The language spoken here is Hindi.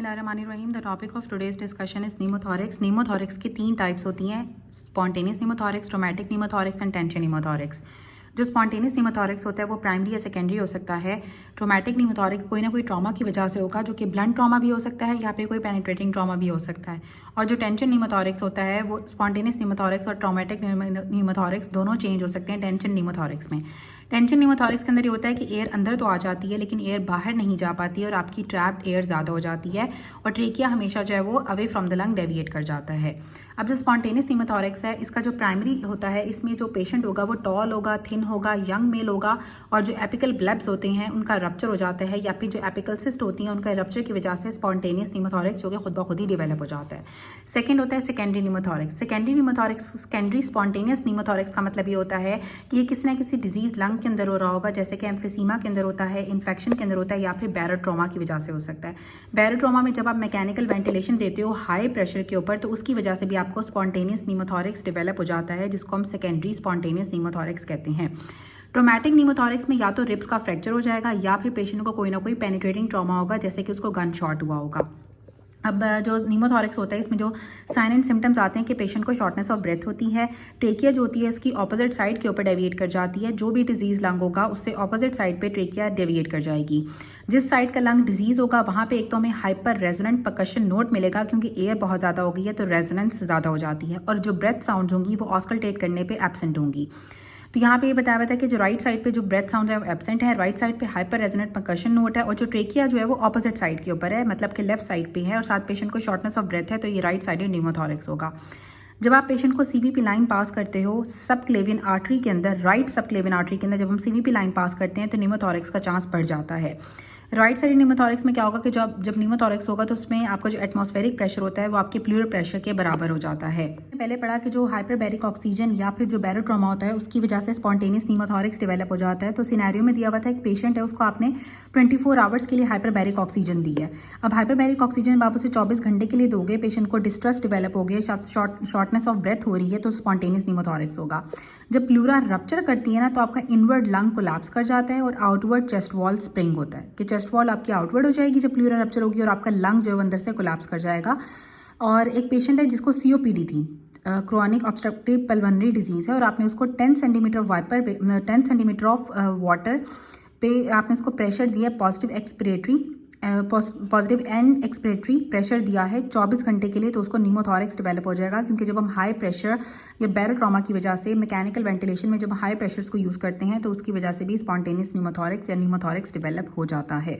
बिस्मिल्लाहिर्रहमानिर्रहीम। The topic of today's discussion is pneumothorax. Pneumothorax की 3 टाइप्स होती हैं, spontaneous pneumothorax, traumatic pneumothorax and tension pneumothorax. जो स्पॉन्टेनियस नीमोथोरिक्स होता है वो प्राइमरी या सेकेंडरी हो सकता है। ट्रोमैटिक नीमोथोरिक्स कोई ना कोई ट्रॉमा की वजह से होगा, जो कि ब्लंट ट्रॉमा भी हो सकता है या फिर कोई पेनिट्रेटिंग ट्रॉमा भी हो सकता है। और जो टेंशन नीमोथोरिक्स होता है वो स्पॉन्टेनियस नीमोथोरिक्स और ट्रोमैटिक नीमोथोरिक्स दोनों चेंज हो सकते हैं टेंशन नीमोथोरिक्स में। टेंशन नीमोथोरिक्स के अंदर ये होता है कि एयर अंदर तो आ जाती है लेकिन एयर बाहर नहीं जा पाती है और आपकी ट्रैप्ड एयर ज़्यादा हो जाती है और ट्रेकिया हमेशा जो है वो away from the lung deviate कर जाता है। अब जो स्पॉन्टेनियस नीमोथोरिक्स है, इसका जो प्राइमरी होता है, इसमें जो पेशेंट होगा वो टॉल होगा, थिन होगा, यंग मेल होगा और जो एपिकल ब्लेब्स होते हैं उनका रप्चर हो जाता है या फिर जो एपिकल सिस्ट होती हैं उनका रप्चर की वजह से स्पॉन्टेनियस नीमोथोरिक्स जो कि खुद ब खुद ही डेवलप हो जाता है। सेकंड होता है सेकेंडरी नीमोथोरिक्स। सेकेंडरी स्पॉन्टेनियस नीमोथोरिक्स का मतलब ये होता है कि ये किसी ना किसी डिजीज़ लंग के अंदर हो रहा होगा, जैसे कि एम्फिसीमा के अंदर होता है, इन्फेक्शन के अंदर होता है या फिर बैरो ट्रॉमा की वजह से हो सकता है। बैरो ट्रॉमा में जब आप मैकेनिकल वेंटिलेशन देते हो हाई प्रेशर के ऊपर तो उसकी वजह से भी आपको स्पॉन्टेनियस नीमोथोरिक्स डेवलप हो जाता है, जिसको हम सेकेंडरी स्पॉन्टेनियस नीमोथोरिक्स कहते हैं। ट्रोमैटिक नीमोथोरिक्स में या तो रिब्स का फ्रैक्चर हो जाएगा या फिर पेशेंट को कोई ना कोई पेनिट्रेटिंग ट्रॉमा होगा, जैसे कि उसको गन शॉट हुआ होगा। अब जो नीमोथोरिक्स होता है इसमें जो साइन एंड सिम्टम्स आते हैं कि पेशेंट को शॉर्टनेस ऑफ ब्रेथ होती है, ट्रेकिया जो होती है इसकी ऑपोजिट साइड के ऊपर डेविएट कर जाती है। जो भी डिजीज़ लंग होगा उससे ऑपोजिट साइड पे ट्रेकिया डेविएट कर जाएगी। जिस साइड का लंग डिजीज़ होगा वहाँ पे एक तो हमें हाइपर रेजोनेंट परकशन नोट मिलेगा क्योंकि एयर बहुत ज़्यादा हो गई है तो रेजोनेंस ज़्यादा हो जाती है और जो ब्रेथ साउंड होंगी वो ऑस्कल्टेट करने पर एब्सेंट होंगी। तो यहाँ पे ये बताया हुआ था कि जो राइट साइड पे जो ब्रेथ साउंड है वो एब्सेंट है, राइट साइड पे हाइपर रेजोनेंट परकशन नोट है और जो ट्रेकिया जो है वो ऑपोजिट साइड के ऊपर है, मतलब कि लेफ्ट साइड पे है और साथ पेशेंट को शॉर्टनेस ऑफ ब्रेथ है तो ये राइट साइडेड न्यूमोथोरिक्स होगा। जब आप पेशेंट को सीवीपी लाइन पास करते हो सब क्लेवियन आर्टरी के अंदर, राइट सब क्लेवियन आर्टरी के अंदर जब हम सीवीपी लाइन पास करते हैं तो न्यूमोथोरिक्स का चांस बढ़ जाता है। राइट साइड न्यूमोथोरिक्स में क्या होगा कि जब न्यूमोथोरिक्स होगा तो उसमें आपका जो एटमॉस्फेरिक प्रेशर होता है वो आपके प्लूरल प्रेशर के बराबर हो जाता है। पहले पढ़ा कि जो हाइपरबैरिक ऑक्सीजन या फिर जो बैरो ट्रॉमा होता है उसकी वजह से स्पॉन्टेनियस नीमोथोरिक्स डेवलप हो जाता है। तो सिनेरियो में दिया हुआ था एक पेशेंट है, उसको आपने 24 आवर्स के लिए हाइपरबैरिक ऑक्सीजन दी है। अब हाइपरबैरिक ऑक्सीजन आप उसे 24 घंटे के लिए दोगे, पेशेंट को डिस्ट्रेस डेवलप हो गया, शॉर्टनेस ऑफ ब्रेथ हो रही है तो स्पॉन्टेनियस नीमोथोरिक्स होगा। जब प्लूरा रप्चर करती है ना तो आपका इनवर्ड लंग कोलैप्स कर जाता है और आउटवर्ड चेस्ट वॉल स्प्रिंग होता है कि चेस्ट वॉल आपकी आउटवर्ड हो जाएगी जब प्लूरा रप्चर होगी और आपका लंग जो है अंदर से कोलैप्स कर जाएगा। और एक पेशेंट है जिसको सीओपीडी थी, क्रोनिक ऑब्स्ट्रक्टिव पल्मोनरी डिजीज़ है और आपने उसको 10 सेंटीमीटर वाइपर 10 सेंटीमीटर ऑफ वाटर पे आपने उसको प्रेशर दिया, पॉजिटिव एंड एक्सपिरेटरी प्रेशर दिया है 24 घंटे के लिए, तो उसको नीमोथोरिक्स डेवलप हो जाएगा। क्योंकि जब हम हाई प्रेशर या बैरो ट्रॉमा की वजह से मैकेनिकल वेंटिलेशन में जब हाई प्रेशर्स को यूज़ करते हैं तो उसकी वजह से भी स्पॉन्टेनियस नीमोथोरिक्स या नीमोथोरिक्स डेवलप हो जाता है।